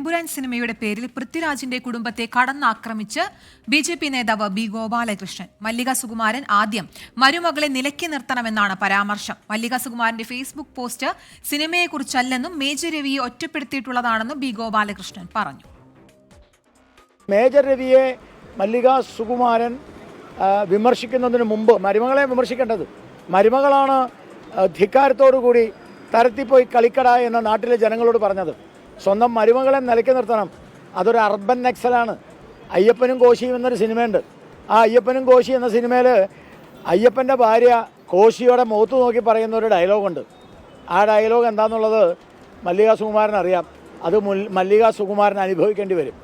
എമ്പുരാൻ സിനിമയുടെ പേരിൽ പൃഥ്വിരാജിന്റെ കുടുംബത്തെ കടന്നാക്രമിച്ച് ബി.ജെ.പി. നേതാവ് ബി ഗോപാലകൃഷ്ണൻ. മല്ലിക സുകുമാരൻ ആദ്യം മരുമകളെ നിലയ്ക്ക് നിർത്തണമെന്നാണ് പരാമർശം. മല്ലിക സുകുമാരന്റെ ഫേസ്ബുക്ക് പോസ്റ്റ് സിനിമയെക്കുറിച്ചല്ലെന്നും മേജർ രവിയെ ഒറ്റപ്പെടുത്തിയിട്ടുള്ളതാണെന്നും ബി ഗോപാലകൃഷ്ണൻ പറഞ്ഞു. മേജർ രവിയെ മല്ലിക സുകുമാരൻ വിമർശിക്കുന്നതിന് മുമ്പ് മരുമകളെ വിമർശിക്കേണ്ടത്. മരുമകളാണ് ധിക്കാരത്തോടുകൂടി തരത്തിപ്പോയി കളിക്കട എന്ന നാട്ടിലെ ജനങ്ങളോട് പറഞ്ഞത്. സ്വന്തം മരുമകളെ നിലയ്ക്ക് നിർത്തണം. അതൊരു അർബൻ നക്സലാണ്. അയ്യപ്പനും കോശിയും എന്നൊരു സിനിമയുണ്ട്. ആ അയ്യപ്പനും കോശി എന്ന സിനിമയിൽ അയ്യപ്പൻ്റെ ഭാര്യ കോശിയുടെ മുഖത്ത് നോക്കി പറയുന്ന ഒരു ഡയലോഗുണ്ട്. ആ ഡയലോഗ് എന്താണെന്നുള്ളത് മല്ലിക സുകുമാരൻ അറിയാം. അത് മല്ലിക സുകുമാരൻ അനുഭവിക്കേണ്ടി വരും.